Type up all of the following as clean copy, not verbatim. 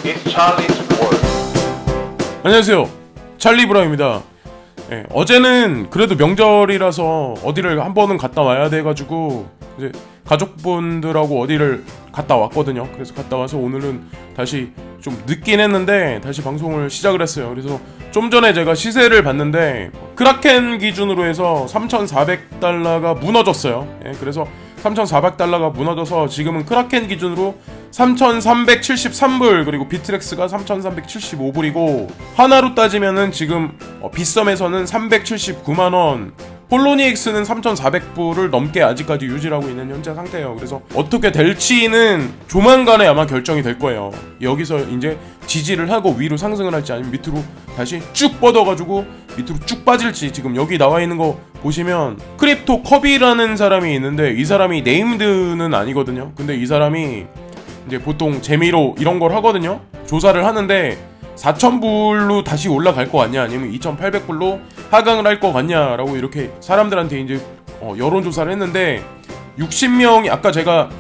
It's Charlie's World. 안녕하세요, 찰리 브라입니다. 어제는 그래도 명절이라서 어디를 한 번은 갔다 와야 돼가지고 이제 가족분들하고 어디를 갔다 왔거든요. 그래서 갔다 와서 오늘은 다시 좀 늦긴 했는데 다시 방송을 시작을 했어요. 그래서 좀 전에 제가 시세를 봤는데 크라켄 기준으로 해서 3,400달러가 무너졌어요. 그래서 3,400달러가 무너져서 지금은 크라켄 기준으로 3,373불, 그리고 비트렉스가 3,375불이고 하나로 따지면은 지금 빗썸에서는 379만원, 폴로니엑스는 3,400불을 넘게 아직까지 유지하고 있는 현재 상태예요. 그래서 어떻게 될지는 조만간에 아마 결정이 될 거예요. 여기서 이제 지지를 하고 위로 상승을 할지 아니면 밑으로 다시 쭉 뻗어가지고 밑으로 쭉 빠질지. 지금 여기 나와 있는 거 보시면 크립토 컵이라는 사람이 있는데 이 사람이 네임드는 아니거든요. 근데 이 사람이 이제 보통 재미로 이런 걸 하거든요. 조사를 하는데 4,000불로 다시 올라갈 것 같냐, 아니면 2,800불로 하강을 할 것 같냐라고 이렇게 사람들한테 이제 여론조사를 했는데 60명이, 아까 제가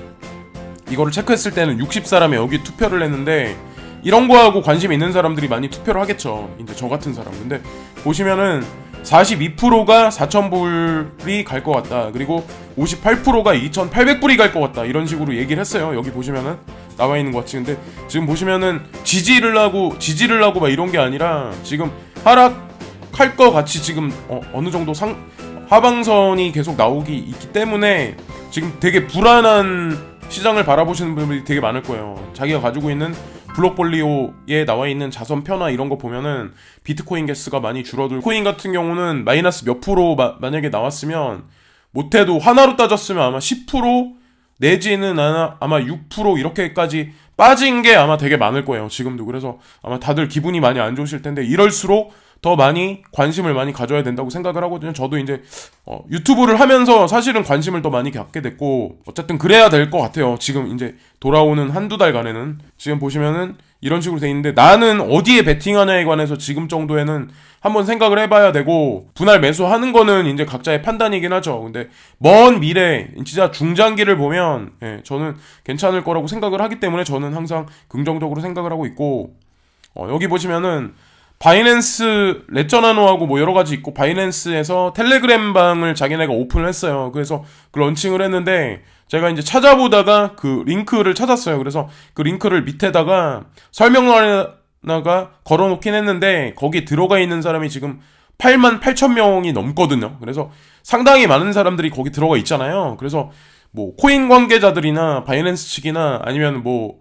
이거를 체크했을 때는 60사람이 여기 투표를 했는데 이런 거하고 관심 있는 사람들이 많이 투표를 하겠죠. 이제 저 같은 사람. 근데 보시면은 42%가 4,000불이 갈 것 같다. 그리고 58%가 2,800불이 갈 것 같다. 이런 식으로 얘기를 했어요. 여기 보시면은 나와 있는 것 같지. 근데 지금 보시면은 지지를 하고 막 이런 게 아니라 지금 하락할 것 같이 지금 어느 정도 하방선이 계속 나오기 있기 때문에 지금 되게 불안한 시장을 바라보시는 분들이 되게 많을 거예요. 자기가 가지고 있는 블록폴리오에 나와 있는 자선표나 이런 거 보면은 비트코인 개수가 많이 줄어들고, 코인 같은 경우는 마이너스 몇 프로 만약에 나왔으면 못해도 하나로 따졌으면 아마 10% 내지는 아마 6% 이렇게까지 빠진 게 아마 되게 많을 거예요, 지금도. 그래서 아마 다들 기분이 많이 안 좋으실 텐데 이럴수록 더 많이 관심을 많이 가져야 된다고 생각을 하거든요. 저도 이제 유튜브를 하면서 사실은 관심을 더 많이 갖게 됐고, 어쨌든 그래야 될 것 같아요. 지금 이제 돌아오는 한두 달간에는. 지금 보시면은 이런 식으로 돼 있는데 나는 어디에 베팅하냐에 관해서 지금 정도에는 한번 생각을 해봐야 되고, 분할 매수하는 거는 이제 각자의 판단이긴 하죠. 근데 먼 미래, 진짜 중장기를 보면 저는 괜찮을 거라고 생각을 하기 때문에 저는 항상 긍정적으로 생각을 하고 있고, 여기 보시면은 바이낸스 레저나노하고 뭐 여러 가지 있고, 바이낸스에서 텔레그램 방을 자기네가 오픈을 했어요. 그래서 그 런칭을 했는데 제가 이제 찾아보다가 그 링크를 찾았어요. 그래서 그 링크를 밑에다가 설명란에다가 걸어놓긴 했는데 거기 들어가 있는 사람이 지금 88,000명이 넘거든요. 그래서 상당히 많은 사람들이 거기 들어가 있잖아요. 그래서 뭐 코인 관계자들이나 바이낸스 측이나 아니면 뭐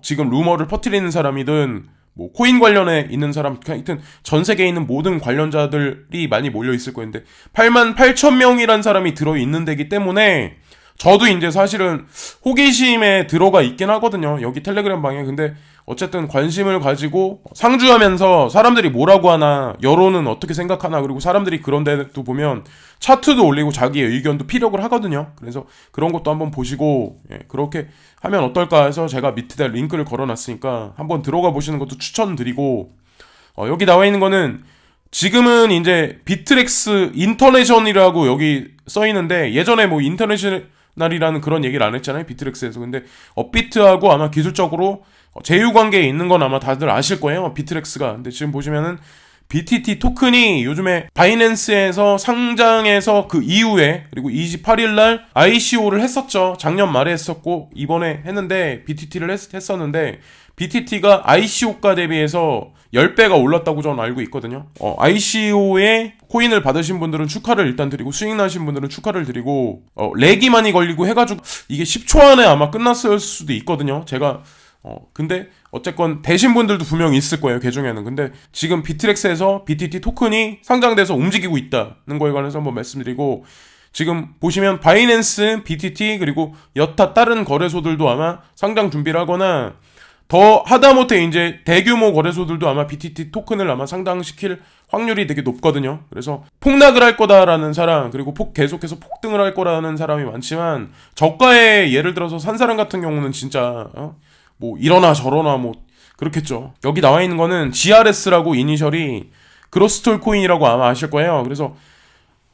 지금 루머를 퍼뜨리는 사람이든 뭐 코인 관련에 있는 사람, 하여튼 전 세계에 있는 모든 관련자들이 많이 몰려 있을 거인데 88,000명이란 사람이 들어 있는 데기 때문에 저도 이제 사실은 호기심에 들어가 있긴 하거든요, 여기 텔레그램 방에. 근데 어쨌든 관심을 가지고 상주하면서 사람들이 뭐라고 하나, 여론은 어떻게 생각하나, 그리고 사람들이 그런 데도 보면 차트도 올리고 자기의 의견도 피력을 하거든요. 그래서 그런 것도 한번 보시고 그렇게 하면 어떨까 해서 제가 밑에다 링크를 걸어놨으니까 한번 들어가 보시는 것도 추천드리고, 여기 나와 있는 거는 지금은 이제 비트렉스 인터내셔널이라고 여기 써 있는데, 예전에 뭐 인터내셔널이라는 그런 얘기를 안 했잖아요, 비트렉스에서. 근데 업비트하고 아마 기술적으로 제휴 관계에 있는 건 아마 다들 아실 거예요, 비트렉스가. 근데 지금 보시면은 BTT 토큰이 요즘에 바이낸스에서 상장해서 그 이후에, 그리고 28일날 ICO를 했었죠. 작년 말에 했었고 이번에 했는데 BTT를 했었는데 BTT가 ICO가 대비해서 10배가 올랐다고 저는 알고 있거든요. ICO에 코인을 받으신 분들은 축하를 일단 드리고, 수익 나신 분들은 축하를 드리고, 렉이 많이 걸리고 해가지고 이게 10초 안에 아마 끝났을 수도 있거든요. 제가 근데 어쨌건 되신 분들도 분명히 있을 거예요, 개중에는. 근데 지금 비트렉스에서 BTT 토큰이 상장돼서 움직이고 있다는 거에 관해서 한번 말씀드리고, 지금 보시면 바이낸스, BTT 그리고 여타 다른 거래소들도 아마 상장 준비를 하거나, 더 하다못해 이제 대규모 거래소들도 아마 BTT 토큰을 아마 상장시킬 확률이 되게 높거든요. 그래서 폭락을 할 거다라는 사람, 그리고 계속해서 폭등을 할 거라는 사람이 많지만, 저가에 예를 들어서 산 사람 같은 경우는 진짜 뭐 이러나 저러나 뭐 그렇겠죠. 여기 나와 있는 거는 GRS라고 이니셜이 그로스톨 코인이라고 아마 아실 거예요. 그래서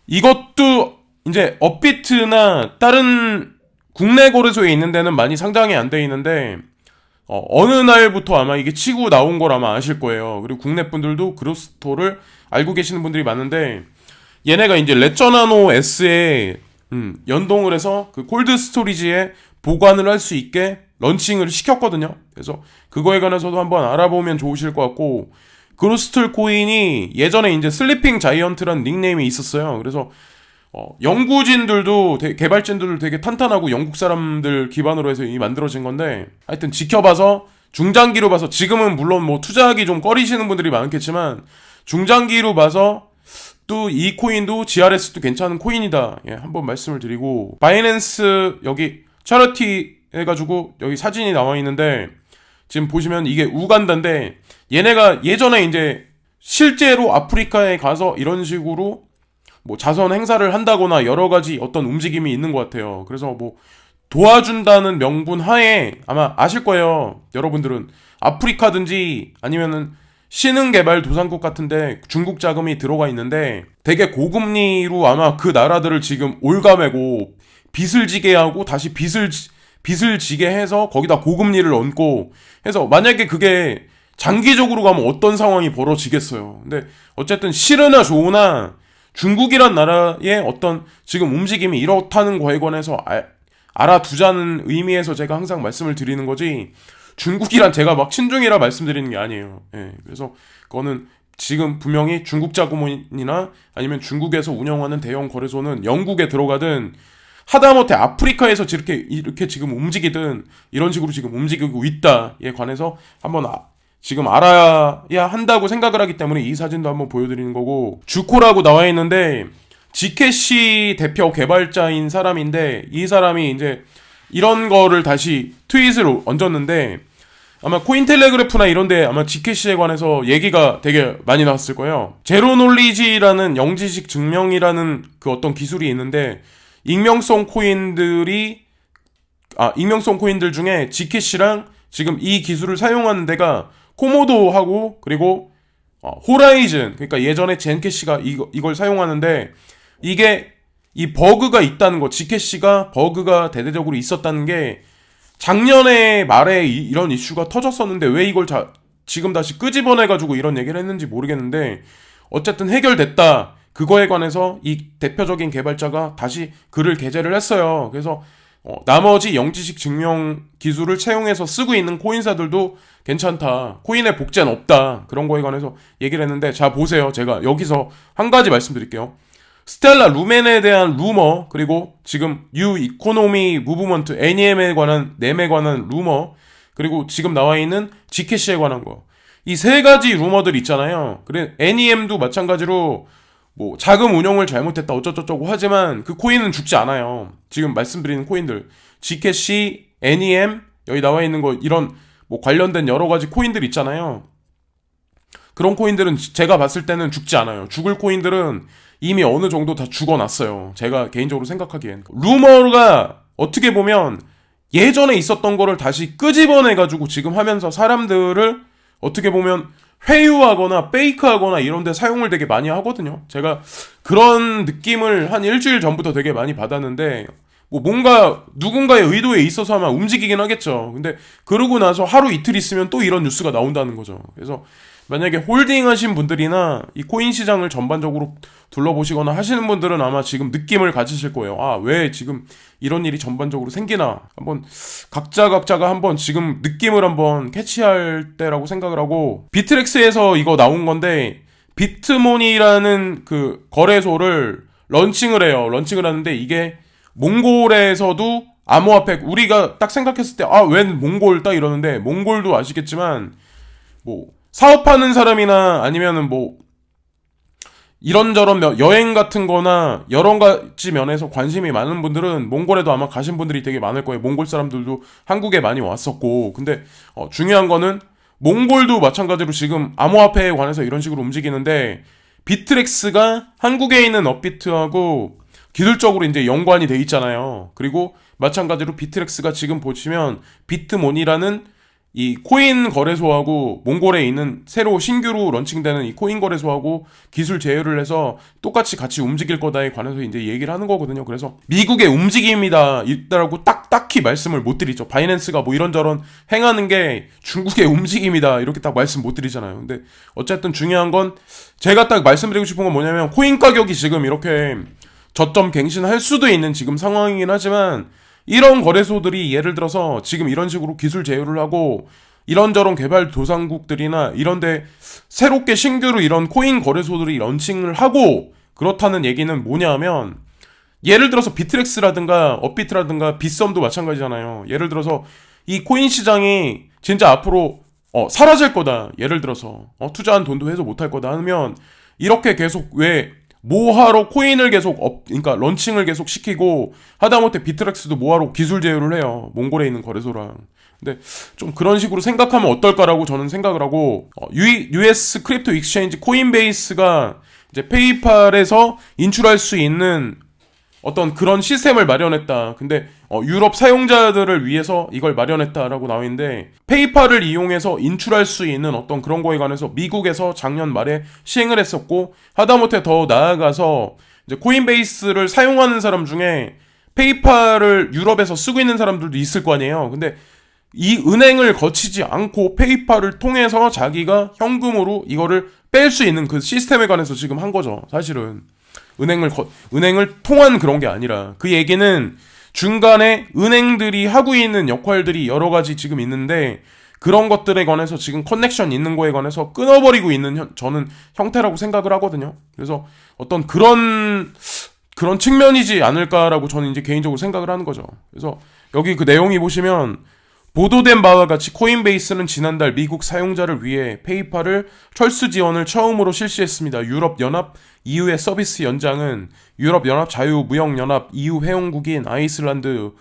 이것도 이제 업비트나 다른 국내 거래소에 있는 데는 많이 상장이 안 돼 있는데 어느 날부터 아마 이게 치고 나온 걸 아마 아실 거예요. 그리고 국내 분들도 그로스토를 알고 계시는 분들이 많은데, 얘네가 이제 레저나노 S에 연동을 해서 그 콜드 스토리지에 보관을 할 수 있게 런칭을 시켰거든요. 그래서 그거에 관해서도 한번 알아보면 좋으실 것 같고, 그로스톨 코인이 예전에 이제 슬리핑 자이언트라는 닉네임이 있었어요. 그래서 연구진들도 개발진들도 되게 탄탄하고 영국 사람들 기반으로 해서 이 만들어진 건데, 하여튼 지켜봐서 중장기로 봐서, 지금은 물론 뭐 투자하기 좀 꺼리시는 분들이 많겠지만 중장기로 봐서 또 이 코인도 GRS도 괜찮은 코인이다. 예, 한번 말씀을 드리고, 바이낸스 여기 차러티 해가지고 여기 사진이 나와 있는데, 지금 보시면 이게 우간다인데, 얘네가 예전에 이제 실제로 아프리카에 가서 이런 식으로 뭐 자선 행사를 한다거나 여러 가지 어떤 움직임이 있는 것 같아요. 그래서 뭐 도와준다는 명분 하에 아마 아실 거예요. 여러분들은 아프리카든지 아니면은 신흥개발도상국 같은데 중국 자금이 들어가 있는데 되게 고금리로 아마 그 나라들을 지금 올가매고 빚을 지게 하고 다시 빚을 지게 해서 거기다 고금리를 얹고 해서, 만약에 그게 장기적으로 가면 어떤 상황이 벌어지겠어요. 근데 어쨌든 싫으나 좋으나 중국이란 나라의 어떤 지금 움직임이 이렇다는 거에 관해서 알아두자는 의미에서 제가 항상 말씀을 드리는 거지, 중국이란 제가 막 친중이라 말씀드리는 게 아니에요. 예, 그래서 그거는 지금 분명히 중국 자금이나 아니면 중국에서 운영하는 대형 거래소는 영국에 들어가든 하다못해 아프리카에서 이렇게 지금 움직이든 이런 식으로 지금 움직이고 있다에 관해서 한번 지금 알아야 한다고 생각을 하기 때문에 이 사진도 한번 보여드리는 거고, 주코라고 나와 있는데 지캐시 대표 개발자인 사람인데, 이 사람이 이제 이런 거를 다시 트윗을 얹었는데, 아마 코인텔레그래프나 이런데 아마 지캐시에 관해서 얘기가 되게 많이 나왔을 거예요. 제로놀리지라는 영지식 증명이라는 그 어떤 기술이 있는데, 익명성 코인들 중에 지캐시랑 지금 이 기술을 사용하는 데가 코모도하고 그리고 호라이즌, 그러니까 예전에 젠캐시가 이걸 사용하는데, 이게 이 버그가 있다는 거, 지캐시가 버그가 대대적으로 있었다는 게 작년에 말에 이런 이슈가 터졌었는데, 왜 이걸 지금 다시 끄집어내가지고 이런 얘기를 했는지 모르겠는데 어쨌든 해결됐다. 그거에 관해서 이 대표적인 개발자가 다시 글을 게재를 했어요. 그래서 나머지 영지식 증명 기술을 채용해서 쓰고 있는 코인사들도 괜찮다, 코인의 복제는 없다, 그런 거에 관해서 얘기를 했는데, 자 보세요. 제가 여기서 한 가지 말씀드릴게요. 스텔라 루멘에 대한 루머, 그리고 지금 뉴 이코노미 무브먼트 NEM에 관한 넴에 관한 루머, 그리고 지금 나와 있는 지캐시에 관한 거, 이 세 가지 루머들 있잖아요. 그래 NEM도 마찬가지로 뭐 자금 운용을 잘못했다 어쩌저쩌고 하지만 그 코인은 죽지 않아요. 지금 말씀드리는 코인들 지캐시, NEM, 여기 나와 있는 거, 이런 뭐 관련된 여러 가지 코인들 있잖아요. 그런 코인들은 제가 봤을 때는 죽지 않아요. 죽을 코인들은 이미 어느 정도 다 죽어놨어요. 제가 개인적으로 생각하기엔. 루머가 어떻게 보면 예전에 있었던 거를 다시 끄집어내가지고 지금 하면서 사람들을 어떻게 보면 회유하거나 페이크하거나 이런 데 사용을 되게 많이 하거든요. 제가 그런 느낌을 한 일주일 전부터 되게 많이 받았는데, 뭐 뭔가 누군가의 의도에 있어서 아마 움직이긴 하겠죠. 근데 그러고 나서 하루 이틀 있으면 또 이런 뉴스가 나온다는 거죠. 그래서 만약에 홀딩 하신 분들이나 이 코인 시장을 전반적으로 둘러보시거나 하시는 분들은 아마 지금 느낌을 가지실 거예요. 아, 왜 지금 이런 일이 전반적으로 생기나, 한번 각자가 한번 지금 느낌을 한번 캐치할 때라고 생각을 하고, 비트렉스에서 이거 나온 건데, 비트모니라는 그 거래소를 런칭을 해요. 런칭을 하는데, 이게 몽골에서도 암호화폐, 우리가 딱 생각했을 때 웬 몽골 딱 이러는데, 몽골도 아시겠지만 뭐 사업하는 사람이나 아니면은 뭐 이런저런 여행 같은 거나 여러 가지 면에서 관심이 많은 분들은 몽골에도 아마 가신 분들이 되게 많을 거예요. 몽골 사람들도 한국에 많이 왔었고. 근데 중요한 거는 몽골도 마찬가지로 지금 암호화폐에 관해서 이런 식으로 움직이는데, 비트렉스가 한국에 있는 업비트하고 기술적으로 이제 연관이 돼 있잖아요. 그리고 마찬가지로 비트렉스가 지금 보시면 비트모니라는 이 코인 거래소하고 몽골에 있는 새로 신규로 런칭되는 이 코인 거래소하고 기술 제휴를 해서 똑같이 같이 움직일 거다에 관해서 이제 얘기를 하는 거거든요. 그래서 미국의 움직임이다 있다라고 딱히 말씀을 못 드리죠. 바이낸스가 뭐 이런저런 행하는 게 중국의 움직임이다 이렇게 딱 말씀 못 드리잖아요. 근데 어쨌든 중요한 건 제가 딱 말씀드리고 싶은 건 뭐냐면 코인 가격이 지금 이렇게 저점 갱신할 수도 있는 지금 상황이긴 하지만 이런 거래소들이 예를 들어서 지금 이런 식으로 기술 제휴를 하고 이런저런 개발 도상국들이나 이런데 새롭게 신규로 이런 코인 거래소들이 런칭을 하고 그렇다는 얘기는 뭐냐면 예를 들어서 비트렉스라든가 업비트라든가 빗썸도 마찬가지잖아요. 예를 들어서 이 코인 시장이 진짜 앞으로 사라질 거다. 예를 들어서 투자한 돈도 해소 못할 거다 하면 이렇게 계속 왜 뭐하러 코인을 계속 그러니까 런칭을 계속 시키고 하다못해 비트렉스도 뭐하러 기술 제휴를 해요. 몽골에 있는 거래소랑. 근데 좀 그런 식으로 생각하면 어떨까라고 저는 생각을 하고 US 크립토 익스체인지 코인베이스가 이제 페이팔에서 인출할 수 있는 어떤 그런 시스템을 마련했다. 근데 유럽 사용자들을 위해서 이걸 마련했다라고 나와 있는데 페이팔을 이용해서 인출할 수 있는 어떤 그런 거에 관해서 미국에서 작년 말에 시행을 했었고 하다못해 더 나아가서 이제 코인베이스를 사용하는 사람 중에 페이팔을 유럽에서 쓰고 있는 사람들도 있을 거 아니에요. 근데 이 은행을 거치지 않고 페이팔을 통해서 자기가 현금으로 이거를 뺄 수 있는 그 시스템에 관해서 지금 한 거죠. 사실은. 은행을 통한 그런 게 아니라 그 얘기는 중간에 은행들이 하고 있는 역할들이 여러 가지 지금 있는데 그런 것들에 관해서 지금 커넥션 있는 거에 관해서 끊어버리고 있는 저는 형태라고 생각을 하거든요. 그래서 어떤 그런 측면이지 않을까라고 저는 이제 개인적으로 생각을 하는 거죠. 그래서 여기 그 내용이 보시면 보도된 바와 같이 코인베이스는 지난달 미국 사용자를 위해 페이팔을 철수 지원을 처음으로 실시했습니다. 유럽연합 EU의 서비스 연장은 유럽연합 자유무역연합 EU 회원국인 아이슬란드,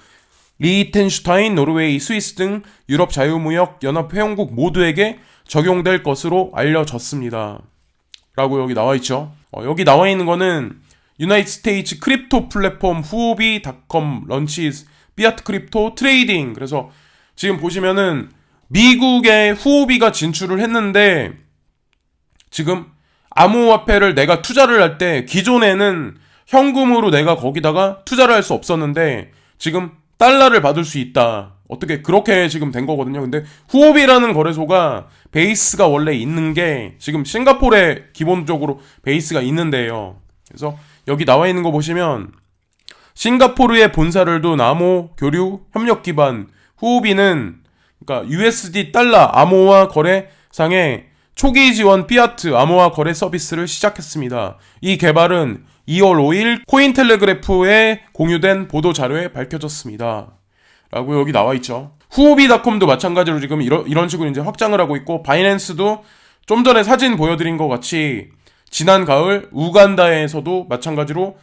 리히텐슈타인, 노르웨이, 스위스 등 유럽 자유무역연합 회원국 모두에게 적용될 것으로 알려졌습니다. 라고 여기 나와있죠. 여기 나와있는 거는 유나이티드 스테이츠 크립토 플랫폼 후오비닷컴 런치즈 피아트 크립토 트레이딩. 그래서 지금 보시면은 미국의 후오비가 진출을 했는데 지금 암호화폐를 내가 투자를 할 때 기존에는 현금으로 내가 거기다가 투자를 할 수 없었는데 지금 달러를 받을 수 있다. 어떻게 그렇게 지금 된 거거든요. 근데 후오비라는 거래소가 베이스가 원래 있는 게 지금 싱가포르에 기본적으로 베이스가 있는데요. 그래서 여기 나와 있는 거 보시면 싱가포르에 본사를 둔 암호 교류 협력 기반 후오비는 그러니까 USD 달러 암호화 거래상의 초기 지원 피아트 암호화 거래 서비스를 시작했습니다. 이 개발은 2월 5일 코인텔레그래프에 공유된 보도 자료에 밝혀졌습니다. 라고 여기 나와 있죠. 후오비닷컴도 마찬가지로 지금 이런 식으로 이제 확장을 하고 있고 바이낸스도 좀 전에 사진 보여드린 것 같이 지난 가을 우간다에서도 마찬가지로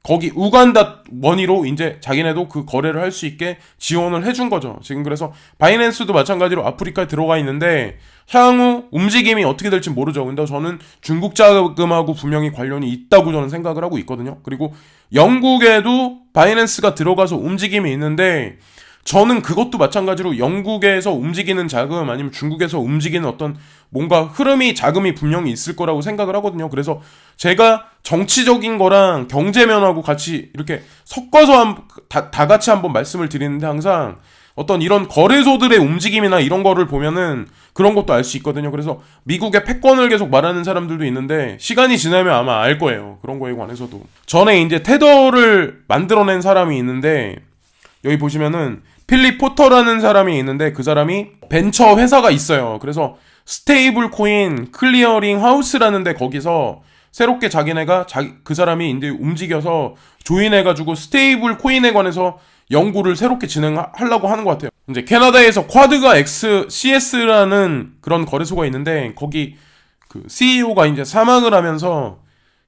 거기 우간다 머니로 이제 자기네도 그 거래를 할 수 있게 지원을 해준 거죠. 지금 그래서 바이낸스도 마찬가지로 아프리카에 들어가 있는데 향후 움직임이 어떻게 될지 모르죠. 근데 저는 중국 자금하고 분명히 관련이 있다고 저는 생각을 하고 있거든요. 그리고 영국에도 바이낸스가 들어가서 움직임이 있는데 저는 그것도 마찬가지로 영국에서 움직이는 자금 아니면 중국에서 움직이는 어떤 뭔가 흐름이 자금이 분명히 있을 거라고 생각을 하거든요. 그래서 제가 정치적인 거랑 경제면하고 같이 이렇게 섞어서 다 같이 한번 말씀을 드리는데 항상 어떤 이런 거래소들의 움직임이나 이런 거를 보면은 그런 것도 알 수 있거든요. 그래서 미국의 패권을 계속 말하는 사람들도 있는데 시간이 지나면 아마 알 거예요. 그런 거에 관해서도. 전에 이제 테더를 만들어낸 사람이 있는데 여기 보시면은 필립 포터라는 사람이 있는데 그 사람이 벤처 회사가 있어요. 그래서 스테이블 코인 클리어링 하우스라는데 거기서 새롭게 자기네가 그 사람이 이제 움직여서 조인해가지고 스테이블 코인에 관해서 연구를 새롭게 진행하려고 하는 것 같아요. 이제 캐나다에서 쿼드가 CS라는 그런 거래소가 있는데 거기 그 CEO가 이제 사망을 하면서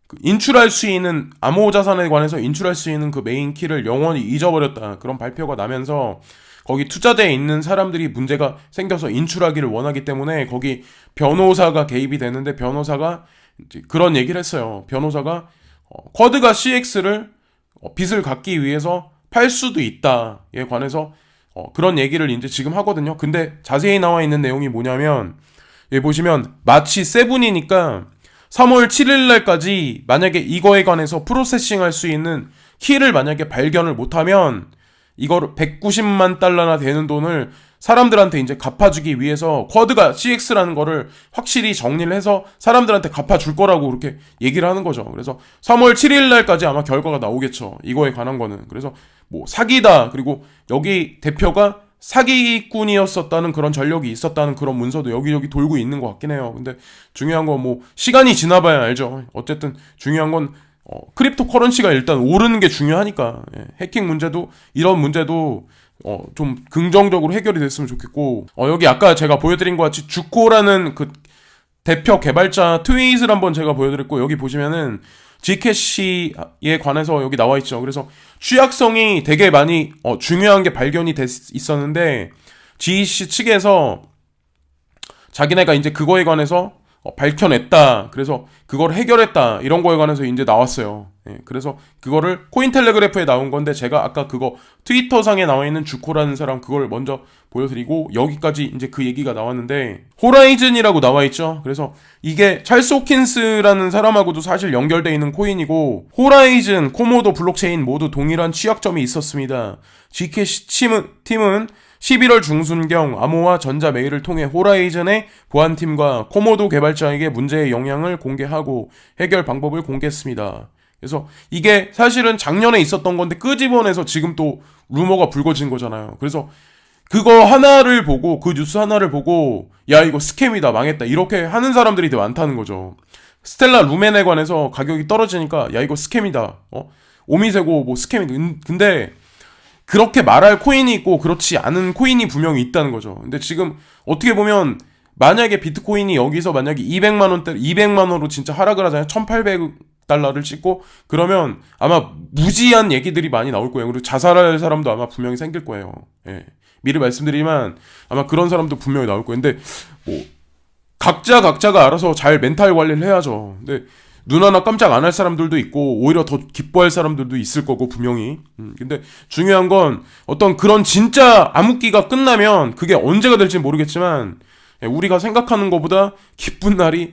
그 인출할 수 있는 암호 자산에 관해서 인출할 수 있는 그 메인 키를 영원히 잊어버렸다. 그런 발표가 나면서 거기 투자대에 있는 사람들이 문제가 생겨서 인출하기를 원하기 때문에 거기 변호사가 개입이 되는데 변호사가 이제 그런 얘기를 했어요. 변호사가 쿼드가 CX를 빚을 갚기 위해서 팔 수도 있다에 관해서 그런 얘기를 이제 지금 하거든요. 근데 자세히 나와 있는 내용이 뭐냐면, 여기 보시면 마치 세븐이니까 3월 7일 날까지 만약에 이거에 관해서 프로세싱 할 수 있는 키를 만약에 발견을 못하면 이거를 190만 달러나 되는 돈을 사람들한테 이제 갚아주기 위해서 쿼드가 CX라는 거를 확실히 정리를 해서 사람들한테 갚아줄 거라고 그렇게 얘기를 하는 거죠. 그래서 3월 7일 날까지 아마 결과가 나오겠죠. 이거에 관한 거는. 그래서 뭐 사기다. 그리고 여기 대표가 사기꾼이었었다는 그런 전력이 있었다는 그런 문서도 여기저기 돌고 있는 것 같긴 해요. 근데 중요한 건 뭐 시간이 지나봐야 알죠. 어쨌든 중요한 건 크립토 커런시가 일단 오르는 게 중요하니까. 예, 해킹 문제도 이런 문제도 좀 긍정적으로 해결이 됐으면 좋겠고, 여기 아까 제가 보여드린 것 같이 주코라는 그 대표 개발자 트윗을 한번 제가 보여드렸고, 여기 보시면은 Gcache에 관해서 여기 나와 있죠. 그래서 취약성이 되게 많이 중요한 게 발견이 있었는데 Gcache 측에서 자기네가 이제 그거에 관해서 밝혀냈다. 그래서 그걸 해결했다. 이런 거에 관해서 이제 나왔어요. 예, 그래서 그거를 코인텔레그래프에 나온 건데 제가 아까 그거 트위터상에 나와 있는 주코라는 사람 그걸 먼저 보여드리고 여기까지 이제 그 얘기가 나왔는데 호라이즌이라고 나와 있죠. 그래서 이게 찰스 호킨스라는 사람하고도 사실 연결되어 있는 코인이고 호라이즌, 코모도 블록체인 모두 동일한 취약점이 있었습니다. Gcache 팀은 11월 중순경 암호화 전자 메일을 통해 호라이즌의 보안팀과 코모도 개발자에게 문제의 영향을 공개하고 해결 방법을 공개했습니다. 그래서 이게 사실은 작년에 있었던 건데 끄집어내서 지금 또 루머가 불거진 거잖아요. 그래서 그거 하나를 보고 그 뉴스 하나를 보고 야 이거 스캠이다 망했다 이렇게 하는 사람들이 되게 많다는 거죠. 스텔라 루멘에 관해서 가격이 떨어지니까 야 이거 스캠이다. 오미세고 뭐 스캠이다. 근데 그렇게 말할 코인이 있고 그렇지 않은 코인이 분명히 있다는 거죠. 근데 지금 어떻게 보면 만약에 비트코인이 여기서 만약에 200만 원으로 진짜 하락을 하잖아요. 1800달러를 찍고 그러면 아마 무지한 얘기들이 많이 나올 거예요. 그리고 자살할 사람도 아마 분명히 생길 거예요. 예. 미리 말씀드리지만 아마 그런 사람도 분명히 나올 거예요. 근데 뭐 각자가 알아서 잘 멘탈 관리를 해야죠. 근데 눈 하나 깜짝 안 할 사람들도 있고 오히려 더 기뻐할 사람들도 있을 거고 분명히. 근데 중요한 건 어떤 그런 진짜 암흑기가 끝나면 그게 언제가 될지 모르겠지만 우리가 생각하는 것보다 기쁜 날이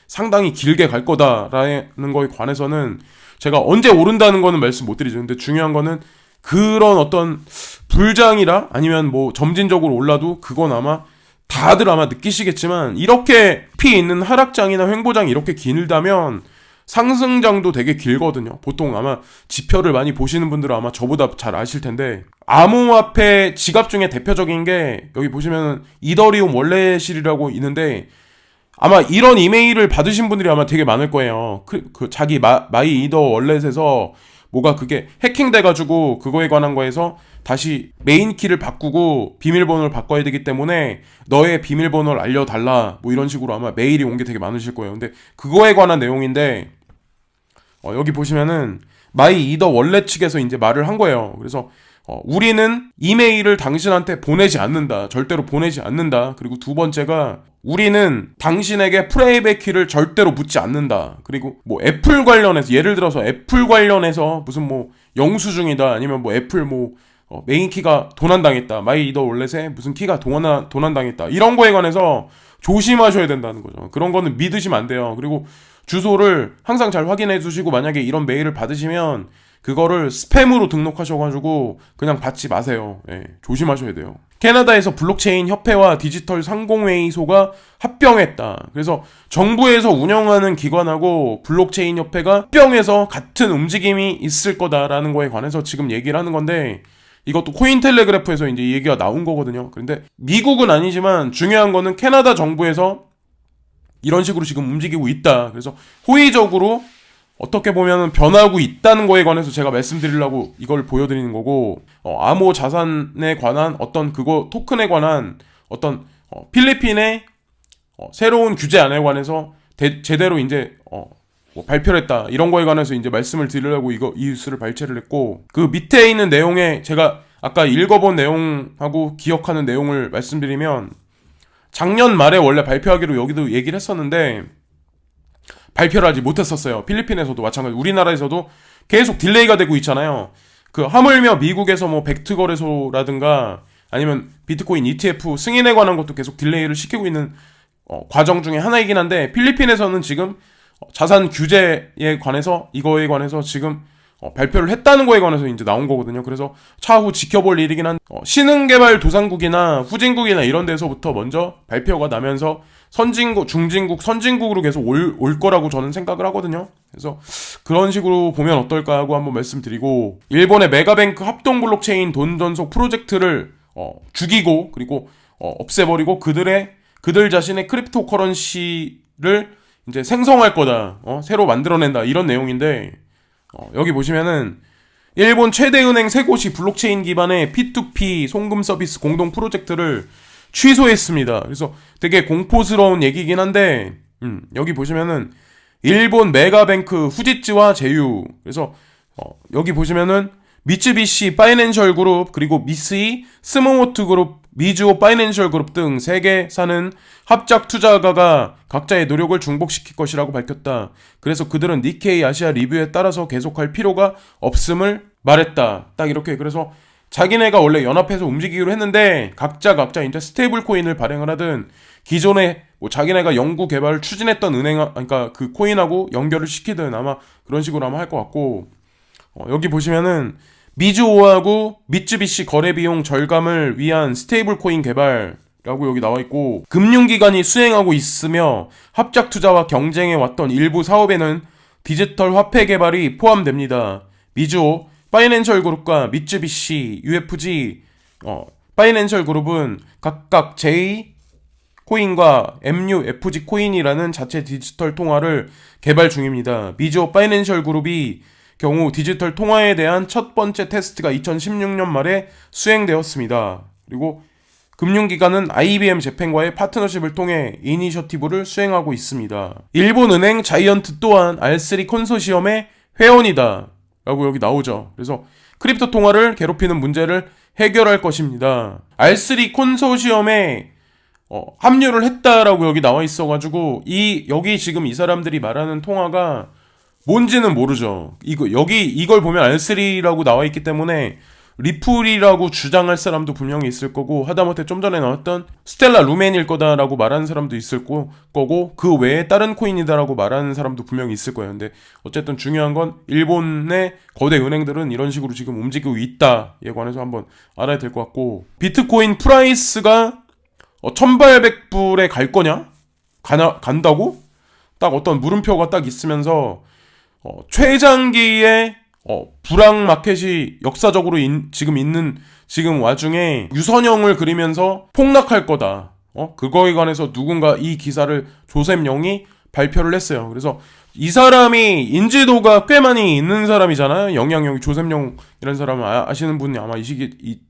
상당히 길게 갈 거다라는 거에 관해서는 제가 언제 오른다는 거는 말씀 못 드리죠. 근데 중요한 거는 그런 어떤 불장이라 아니면 뭐 점진적으로 올라도 그건 아마 다들 아마 느끼시겠지만 이렇게 피 있는 하락장이나 횡보장이 이렇게 길다면 상승장도 되게 길거든요. 보통 아마 지표를 많이 보시는 분들은 아마 저보다 잘 아실 텐데 암호화폐 지갑 중에 대표적인 게 여기 보시면 이더리움 월렛이라고 있는데 아마 이런 이메일을 받으신 분들이 아마 되게 많을 거예요. 그 자기 마이 이더 월렛에서 뭐가 그게 해킹돼가지고 그거에 관한 거에서 다시 메인 키를 바꾸고 비밀번호를 바꿔야 되기 때문에 너의 비밀번호를 알려달라 뭐 이런 식으로 아마 메일이 온 게 되게 많으실 거예요. 근데 그거에 관한 내용인데 여기 보시면은 마이 이더 월렛 측에서 이제 말을 한 거예요. 그래서 우리는 이메일을 당신한테 보내지 않는다. 절대로 보내지 않는다. 그리고 두 번째가 우리는 당신에게 프라이빗 키를 절대로 묻지 않는다. 그리고 뭐 애플 관련해서 예를 들어서 애플 관련해서 무슨 뭐 영수증이다 아니면 뭐 애플 뭐 메인 키가 도난당했다. 마이 이더 월렛에 무슨 키가 도난당했다. 이런 거에 관해서 조심하셔야 된다는 거죠. 그런 거는 믿으시면 안 돼요. 그리고 주소를 항상 잘 확인해 주시고 만약에 이런 메일을 받으시면 그거를 스팸으로 등록하셔가지고 그냥 받지 마세요. 조심하셔야 돼요. 캐나다에서 블록체인 협회와 디지털 상공회의소가 합병했다. 그래서 정부에서 운영하는 기관하고 블록체인 협회가 합병해서 같은 움직임이 있을 거다라는 거에 관해서 지금 얘기를 하는 건데 이것도 코인텔레그래프에서 이제 얘기가 나온 거거든요. 그런데 미국은 아니지만 중요한 거는 캐나다 정부에서 이런 식으로 지금 움직이고 있다. 그래서 호의적으로 어떻게 보면 변하고 있다는 거에 관해서 제가 말씀드리려고 이걸 보여드리는 거고 암호 자산에 관한 어떤 그거 토큰에 관한 어떤 필리핀의 새로운 규제안에 관해서 제대로 이제 뭐 발표를 했다 이런 거에 관해서 이제 말씀을 드리려고 이 뉴스를 발췌를 했고 그 밑에 있는 내용에 제가 아까 읽어본 내용하고 기억하는 내용을 말씀드리면 작년 말에 원래 발표하기로 여기도 얘기를 했었는데 발표를 하지 못했었어요. 필리핀에서도 마찬가지 우리나라에서도 계속 딜레이가 되고 있잖아요. 그 하물며 미국에서 뭐 벡트 거래소라든가 아니면 비트코인 ETF 승인에 관한 것도 계속 딜레이를 시키고 있는 과정 중에 하나이긴 한데, 필리핀에서는 지금 자산 규제에 관해서, 이거에 관해서 지금 발표를 했다는 거에 관해서 이제 나온 거거든요. 그래서 차후 지켜볼 일이긴 한, 신흥개발 도상국이나 후진국이나 이런 데서부터 먼저 발표가 나면서 선진국, 중진국, 선진국으로 계속 올 거라고 저는 생각을 하거든요. 그래서 그런 식으로 보면 어떨까 하고 한번 말씀드리고, 일본의 메가뱅크 합동 블록체인 돈 전속 프로젝트를 죽이고, 그리고 없애버리고 그들 자신의 크립토 커런시를 이제 생성할 거다, 새로 만들어낸다, 이런 내용인데, 여기 보시면은 일본 최대 은행 세 곳이 블록체인 기반의 P2P 송금 서비스 공동 프로젝트를 취소했습니다. 그래서 되게 공포스러운 얘기긴 한데, 여기 보시면은 일본 메가뱅크 후지츠와 제휴, 그래서 여기 보시면은 미쯔비시 파이낸셜 그룹, 그리고 미쓰이 스모모트 그룹, 미즈오 파이낸셜 그룹 등 3개사는 합작 투자가가 각자의 노력을 중복시킬 것이라고 밝혔다. 그래서 그들은 니케이 아시아 리뷰에 따라서 계속할 필요가 없음을 말했다. 딱 이렇게. 그래서 자기네가 원래 연합해서 움직이기로 했는데 각자 이제 스테이블 코인을 발행을 하든, 기존에 뭐 자기네가 연구 개발을 추진했던 그러니까 그 코인하고 연결을 시키든 아마 그런 식으로 아마 할 것 같고, 여기 보시면은 미즈오하고 미쯔비시 거래 비용 절감을 위한 스테이블 코인 개발라고 여기 나와 있고, 금융기관이 수행하고 있으며 합작 투자와 경쟁해 왔던 일부 사업에는 디지털 화폐 개발이 포함됩니다. 미즈오 파이낸셜 그룹과 미쯔비시 UFG 파이낸셜 그룹은 각각 J 코인과 MUFG 코인이라는 자체 디지털 통화를 개발 중입니다. 미즈오 파이낸셜 그룹이 경우 디지털 통화에 대한 첫 번째 테스트가 2016년 말에 수행되었습니다. 그리고 금융기관은 IBM 재팬과의 파트너십을 통해 이니셔티브를 수행하고 있습니다. 일본은행 자이언트 또한 R3 컨소시엄의 회원이다 라고 여기 나오죠. 그래서 크립토 통화를 괴롭히는 문제를 해결할 것입니다. R3 컨소시엄에 합류를 했다라고 여기 나와 있어가지고, 여기 지금 이 사람들이 말하는 통화가 뭔지는 모르죠. 이걸 보면 R3라고 나와 있기 때문에 리플이라고 주장할 사람도 분명히 있을 거고, 하다못해 좀 전에 나왔던 스텔라 루멘일 거다라고 말하는 사람도 있을 거고, 그 외에 다른 코인이다라고 말하는 사람도 분명히 있을 거예요. 근데 어쨌든 중요한 건 일본의 거대 은행들은 이런 식으로 지금 움직이고 있다에 관해서 한번 알아야 될 것 같고, 비트코인 프라이스가 1800불에 갈 거냐? 간다고? 딱 어떤 물음표가 딱 있으면서 최장기의 불황 마켓이 역사적으로 지금 와중에 유선형을 그리면서 폭락할 거다. 그거에 관해서 누군가 이 기사를 조셉 영이 발표를 했어요. 그래서 이 사람이 인지도가 꽤 많이 있는 사람이잖아요. 영향력이, 조셉 영이라는 사람은 아시는 분이 아마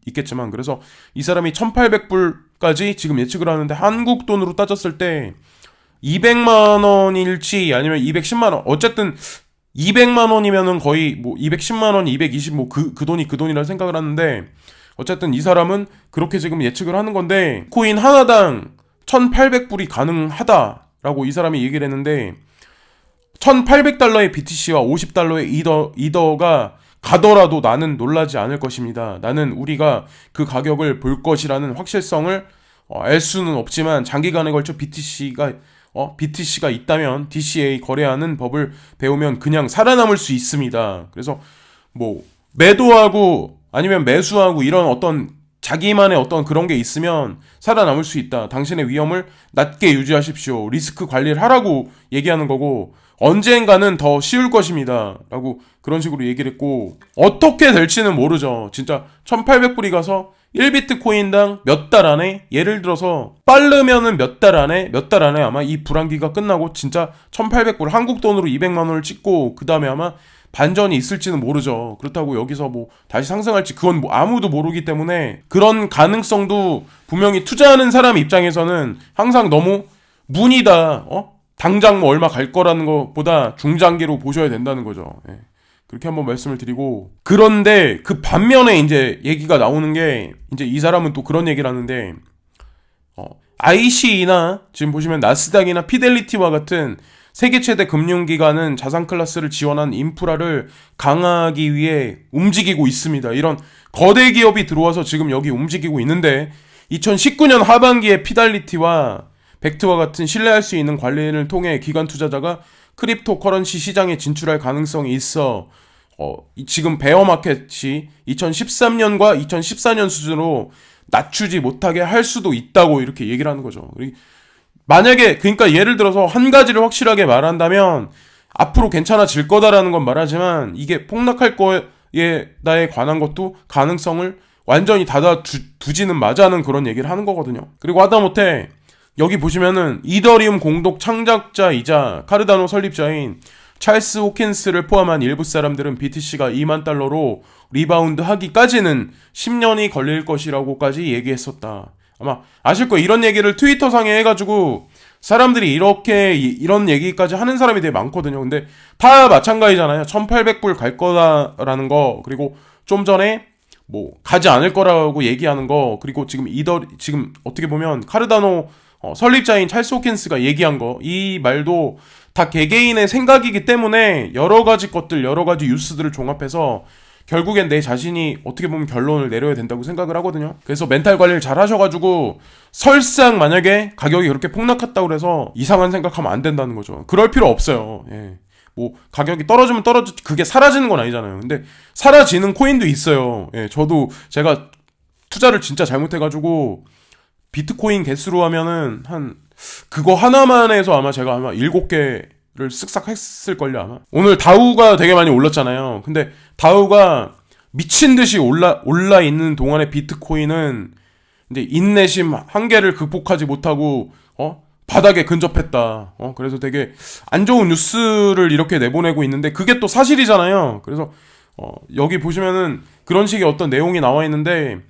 있겠지만, 그래서 이 사람이 1800불까지 지금 예측을 하는데, 한국 돈으로 따졌을 때 200만 원일지 아니면 210만 원, 어쨌든 200만 원이면은 거의 뭐 210만 원, 220 뭐 그 돈이라 생각을 하는데, 어쨌든 이 사람은 그렇게 지금 예측을 하는 건데, 코인 하나당 1800불이 가능하다라고 이 사람이 얘기를 했는데, 1800달러의 BTC와 50달러의 이더가 가더라도 나는 놀라지 않을 것입니다. 나는 우리가 그 가격을 볼 것이라는 확실성을 알 수는 없지만, 장기간에 걸쳐 BTC가 있다면 DCA 거래하는 법을 배우면 그냥 살아남을 수 있습니다. 그래서 뭐 매도하고 아니면 매수하고 이런 어떤 자기만의 어떤 그런 게 있으면 살아남을 수 있다. 당신의 위험을 낮게 유지하십시오. 리스크 관리를 하라고 얘기하는 거고, 언젠가는 더 쉬울 것입니다 라고 그런 식으로 얘기를 했고, 어떻게 될지는 모르죠. 진짜 1800불이 가서 1비트코인당 몇 달 안에, 예를 들어서 빠르면은 몇 달 안에 아마 이 불황기가 끝나고 진짜 1800불, 한국 돈으로 200만 원을 찍고 그 다음에 아마 반전이 있을지는 모르죠. 그렇다고 여기서 뭐 다시 상승할지 그건 뭐 아무도 모르기 때문에, 그런 가능성도 분명히 투자하는 사람 입장에서는 항상 너무 문이다, 당장 뭐 얼마 갈 거라는 것보다 중장기로 보셔야 된다는 거죠. 예. 그렇게 한번 말씀을 드리고, 그런데 그 반면에 이제 얘기가 나오는 게, 이제 이 사람은 또 그런 얘기를 하는데, ICE나 지금 보시면 나스닥이나 피델리티와 같은 세계 최대 금융기관은 자산 클래스를 지원한 인프라를 강화하기 위해 움직이고 있습니다. 이런 거대 기업이 들어와서 지금 여기 움직이고 있는데 2019년 하반기에 피델리티와 벡트와 같은 신뢰할 수 있는 관리인을 통해 기관 투자자가 크립토 커런시 시장에 진출할 가능성이 있어 지금 베어마켓이 2013년과 2014년 수준으로 낮추지 못하게 할 수도 있다고 이렇게 얘기를 하는 거죠. 만약에 그러니까 예를 들어서 한 가지를 확실하게 말한다면 앞으로 괜찮아질 거다라는 건 말하지만 이게 폭락할 거에 나에 관한 것도 가능성을 완전히 두지는 마자는 그런 얘기를 하는 거거든요. 그리고 하다못해 여기 보시면은 이더리움 공동 창작자이자 카르다노 설립자인 찰스 호킨스를 포함한 일부 사람들은 BTC가 2만 달러로 리바운드 하기까지는 10년이 걸릴 것이라고까지 얘기했었다. 아마 아실 거예요. 이런 얘기를 트위터상에 해가지고 사람들이 이런 얘기까지 하는 사람이 되게 많거든요. 근데 다 마찬가지잖아요. 1800불 갈 거다라는 거, 그리고 좀 전에 뭐 가지 않을 거라고 얘기하는 거, 그리고 지금 어떻게 보면 카르다노 설립자인 찰스 호킨스가 얘기한 거, 이 말도 다 개개인의 생각이기 때문에 여러 가지 뉴스들을 종합해서 결국엔 내 자신이 어떻게 보면 결론을 내려야 된다고 생각을 하거든요. 그래서 멘탈 관리를 잘 하셔가지고 설상 만약에 가격이 그렇게 폭락했다고 해서 이상한 생각하면 안 된다는 거죠. 그럴 필요 없어요. 예. 뭐 가격이 떨어지면 그게 사라지는 건 아니잖아요. 근데 사라지는 코인도 있어요. 예. 저도 제가 투자를 진짜 잘못해가지고 비트코인 개수로 하면은 그거 하나만 해서 제가 7개를 쓱싹 했을걸요, 아마. 오늘 다우가 되게 많이 올랐잖아요. 근데 다우가 미친듯이 올라 있는 동안에 비트코인은 이제 인내심 한계를 극복하지 못하고, 바닥에 근접했다. 그래서 되게 안 좋은 뉴스를 이렇게 내보내고 있는데, 그게 또 사실이잖아요. 그래서, 여기 보시면은 그런 식의 어떤 내용이 나와 있는데,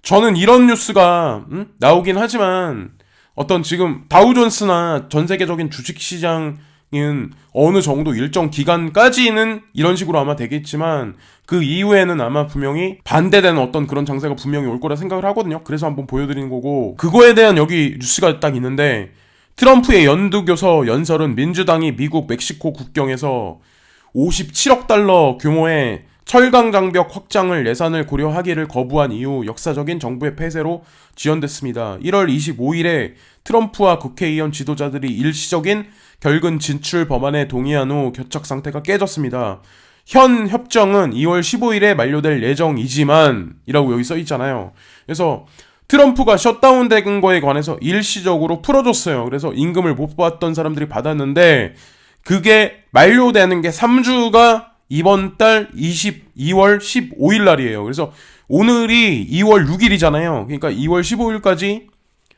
저는 이런 뉴스가, 나오긴 하지만, 어떤 지금 다우존스나 전 세계적인 주식시장은 어느 정도 일정 기간까지는 이런 식으로 아마 되겠지만 그 이후에는 아마 분명히 반대되는 어떤 그런 장세가 분명히 올 거라 생각을 하거든요. 그래서 한번 보여드리는 거고, 그거에 대한 여기 뉴스가 딱 있는데, 트럼프의 연두교서 연설은 민주당이 미국 멕시코 국경에서 57억 달러 규모의 철강 장벽 확장을 예산을 고려하기를 거부한 이후 역사적인 정부의 폐쇄로 지연됐습니다. 1월 25일에 트럼프와 국회의원 지도자들이 일시적인 결근 진출 법안에 동의한 후 교착 상태가 깨졌습니다. 현 협정은 2월 15일에 만료될 예정이지만 이라고 여기 써있잖아요. 그래서 트럼프가 셧다운된 거에 관해서 일시적으로 풀어줬어요. 그래서 임금을 못 받던 사람들이 받았는데 그게 만료되는 게 3주가 이번 달 2월 15일 날이에요. 그래서 오늘이 2월 6일이잖아요. 그러니까 2월 15일까지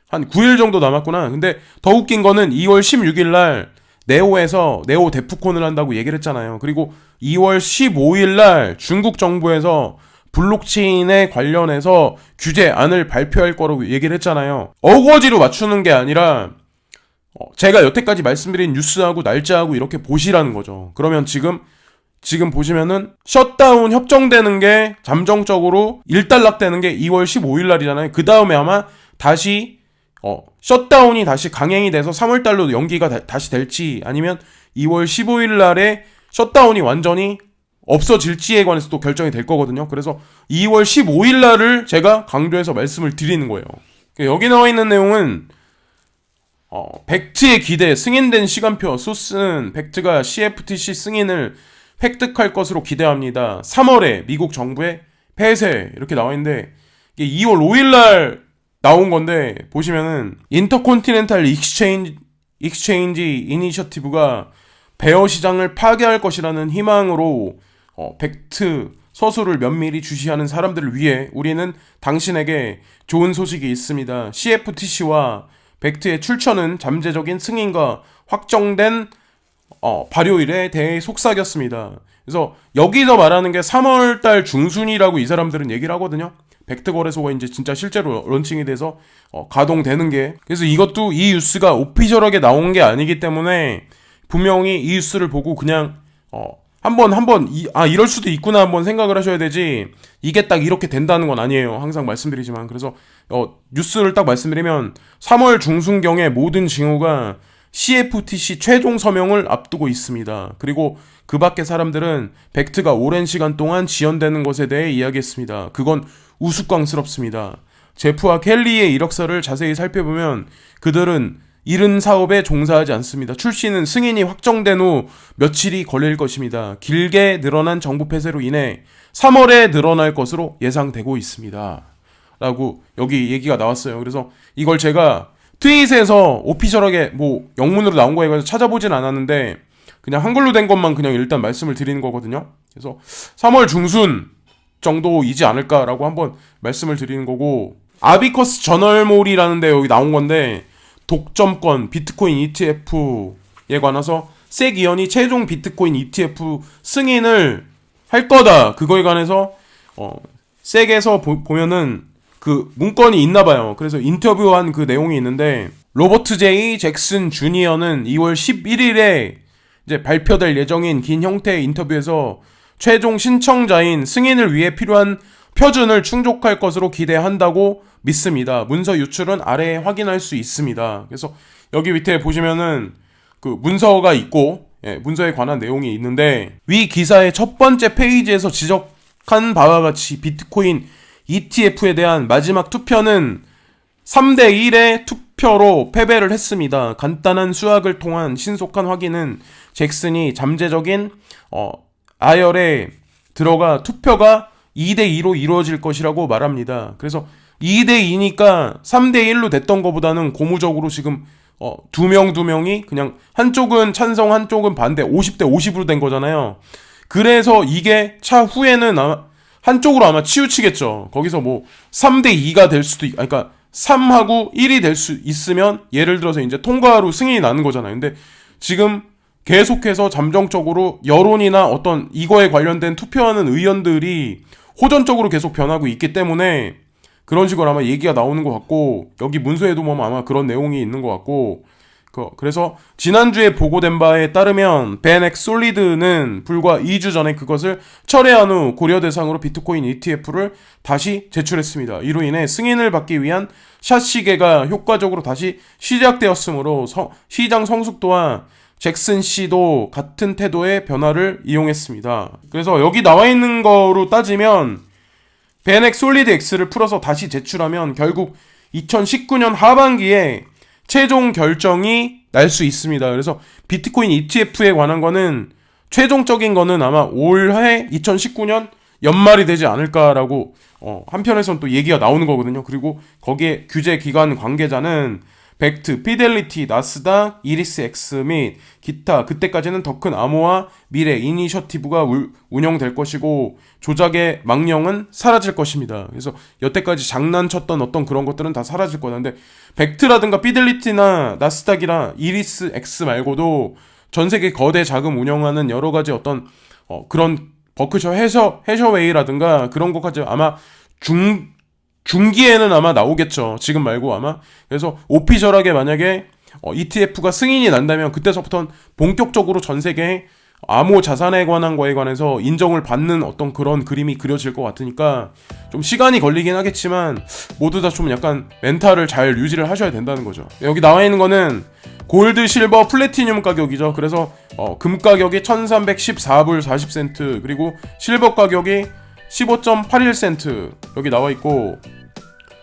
한 9일 정도 남았구나. 근데 더 웃긴 거는 2월 16일 날 네오 데프콘을 한다고 얘기를 했잖아요. 그리고 2월 15일 날 중국 정부에서 블록체인에 관련해서 규제안을 발표할 거라고 얘기를 했잖아요. 어거지로 맞추는 게 아니라 제가 여태까지 말씀드린 뉴스하고 날짜하고 이렇게 보시라는 거죠. 그러면 지금 보시면은 셧다운 협정되는 게 잠정적으로 일단락되는 게 2월 15일 날이잖아요. 그 다음에 아마 다시 셧다운이 다시 강행이 돼서 3월 달로 연기가 다시 될지 아니면 2월 15일 날에 셧다운이 완전히 없어질지에 관해서 또 결정이 될 거거든요. 그래서 2월 15일 날을 제가 강조해서 말씀을 드리는 거예요. 여기 나와 있는 내용은 벡트의 기대, 승인된 시간표, 소스는 벡트가 CFTC 승인을 획득할 것으로 기대합니다. 3월에 미국 정부의 폐쇄 이렇게 나와 있는데 이게 2월 5일 날 나온 건데 보시면은 인터컨티넨탈 익스체인지 이니셔티브가 베어 시장을 파괴할 것이라는 희망으로 벡트 서술을 면밀히 주시하는 사람들을 위해 우리는 당신에게 좋은 소식이 있습니다. CFTC와 벡트의 출처는 잠재적인 승인과 확정된 발효일에 대해 속삭였습니다. 그래서 여기서 말하는 게 3월달 중순이라고 이 사람들은 얘기를 하거든요. 벡트 거래소가 이제 진짜 실제로 런칭이 돼서 가동되는 게. 그래서 이것도 이 뉴스가 오피셜하게 나온 게 아니기 때문에 분명히 이 뉴스를 보고 그냥 이럴 수도 있구나 한번 생각을 하셔야 되지 이게 딱 이렇게 된다는 건 아니에요. 항상 말씀드리지만. 그래서 뉴스를 딱 말씀드리면 3월 중순경에 모든 징후가 CFTC 최종 서명을 앞두고 있습니다. 그리고 그 밖의 사람들은 벡트가 오랜 시간 동안 지연되는 것에 대해 이야기했습니다. 그건 우스꽝스럽습니다. 제프와 켈리의 이력서를 자세히 살펴보면 그들은 이른 사업에 종사하지 않습니다. 출시는 승인이 확정된 후 며칠이 걸릴 것입니다. 길게 늘어난 정부 폐쇄로 인해 3월에 늘어날 것으로 예상되고 있습니다. 라고 여기 얘기가 나왔어요. 그래서 이걸 제가 트윗에서 오피셜하게 뭐 영문으로 나온 거에 관해서 찾아보진 않았는데 그냥 한글로 된 것만 그냥 일단 말씀을 드리는 거거든요. 그래서 3월 중순 정도이지 않을까라고 한번 말씀을 드리는 거고, 아비커스 저널몰이라는 데 여기 나온 건데 독점권 비트코인 ETF에 관해서 색 이언이 최종 비트코인 ETF 승인을 할 거다. 그거에 관해서 섹에서 보면은 그 문건이 있나 봐요. 그래서 인터뷰한 그 내용이 있는데, 로버트 제이 잭슨 주니어는 2월 11일에 이제 발표될 예정인 긴 형태의 인터뷰에서 최종 신청자인 승인을 위해 필요한 표준을 충족할 것으로 기대한다고 믿습니다. 문서 유출은 아래에 확인할 수 있습니다. 그래서 여기 밑에 보시면은 그 문서가 있고, 문서에 관한 내용이 있는데, 위 기사의 첫 번째 페이지에서 지적한 바와 같이 비트코인 ETF에 대한 마지막 투표는 3대1의 투표로 패배를 했습니다. 간단한 수학을 통한 신속한 확인은 잭슨이 잠재적인 아열에 들어가 투표가 2대2로 이루어질 것이라고 말합니다. 그래서 2대2니까 3대1로 됐던 것보다는 고무적으로 지금 두 명이 그냥 한쪽은 찬성 한쪽은 반대 50대 50으로 된 거잖아요. 그래서 이게 차후에는 한쪽으로 아마 치우치겠죠. 거기서 뭐 3대2가 될 수도 그러니까 3하고 1이 될 수 있으면 예를 들어서 이제 통과로 승인이 나는 거잖아요. 근데 지금 계속해서 잠정적으로 여론이나 어떤 이거에 관련된 투표하는 의원들이 호전적으로 계속 변하고 있기 때문에 그런 식으로 아마 얘기가 나오는 것 같고, 여기 문서에도 보면 아마 그런 내용이 있는 것 같고, 그래서 지난주에 보고된 바에 따르면 베넥 솔리드는 불과 2주 전에 그것을 철회한 후 고려 대상으로 비트코인 ETF를 다시 제출했습니다. 이로 인해 승인을 받기 위한 샷 시계가 효과적으로 다시 시작되었으므로 시장 성숙도와 잭슨 씨도 같은 태도의 변화를 이용했습니다. 그래서 여기 나와 있는 거로 따지면 베넥 솔리드 X를 풀어서 다시 제출하면 결국 2019년 하반기에 최종 결정이 날 수 있습니다. 그래서 비트코인 ETF에 관한 거는 최종적인 거는 아마 올해 2019년 연말이 되지 않을까라고 한편에서는 또 얘기가 나오는 거거든요. 그리고 거기에 규제 기관 관계자는 벡트, 피델리티, 나스닥, 이리스X 및 기타 그때까지는 더 큰 암호화 미래 이니셔티브가 운영될 것이고 조작의 망령은 사라질 것입니다. 그래서 여태까지 장난쳤던 어떤 그런 것들은 다 사라질 거다. 근데 벡트라든가 피델리티나 나스닥이나 이리스X 말고도 전 세계 거대 자금 운영하는 여러 가지 어떤 그런 버크셔 해셔웨이라든가 그런 것까지 아마 중기에는 아마 나오겠죠. 지금 말고 아마. 그래서 오피셜하게 만약에 ETF가 승인이 난다면 그때서부터는 본격적으로 전 세계에 암호 자산에 관한 거에 관해서 인정을 받는 어떤 그런 그림이 그려질 것 같으니까 좀 시간이 걸리긴 하겠지만 모두 다 좀 약간 멘탈을 잘 유지를 하셔야 된다는 거죠. 여기 나와 있는 거는 골드, 실버, 플래티늄 가격이죠. 그래서 금 가격이 1314불 40센트, 그리고 실버 가격이 15.81센트 여기 나와 있고,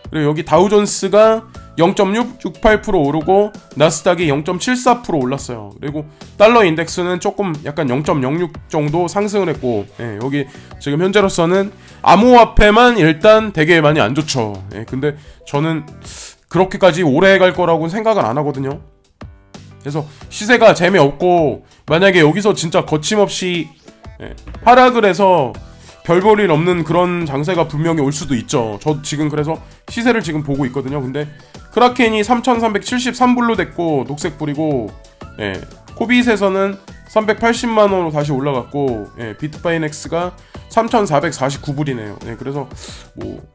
그리고 여기 다우존스가 0.68% 오르고 나스닥이 0.74% 올랐어요. 그리고 달러 인덱스는 조금 약간 0.06 정도 상승을 했고, 여기 지금 현재로서는 암호화폐만 일단 되게 많이 안 좋죠. 근데 저는 그렇게까지 오래 갈 거라고 생각은 안 하거든요. 그래서 시세가 재미없고 만약에 여기서 진짜 거침없이 하락을 해서 별 볼 일 없는 그런 장세가 분명히 올 수도 있죠. 저 지금 그래서 시세를 지금 보고 있거든요. 근데 크라켄이 3,373불로 됐고 녹색불이고, 코빗에서는 380만원으로 다시 올라갔고, 비트바이넥스가 3,449불이네요. 그래서 뭐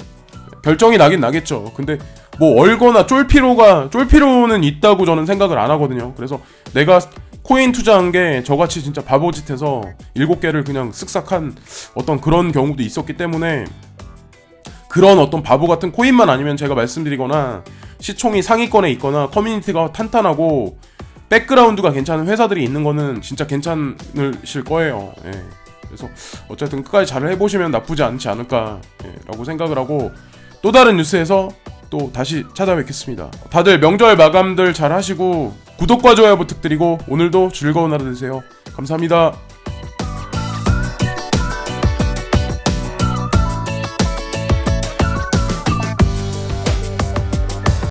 결정이 나긴 나겠죠. 근데 뭐 얼거나 쫄 필요는 있다고 저는 생각을 안 하거든요. 그래서 내가 코인 투자한 게 저같이 진짜 바보짓해서 7개를 그냥 쓱싹한 어떤 그런 경우도 있었기 때문에 그런 어떤 바보 같은 코인만 아니면 제가 말씀드리거나 시총이 상위권에 있거나 커뮤니티가 탄탄하고 백그라운드가 괜찮은 회사들이 있는 거는 진짜 괜찮으실 거예요. 예. 그래서 어쨌든 끝까지 잘 해보시면 나쁘지 않지 않을까 라고 생각을 하고, 또 다른 뉴스에서 또 다시 찾아뵙겠습니다. 다들 명절 마감들 잘 하시고 구독과 좋아요 부탁드리고 오늘도 즐거운 하루 되세요. 감사합니다.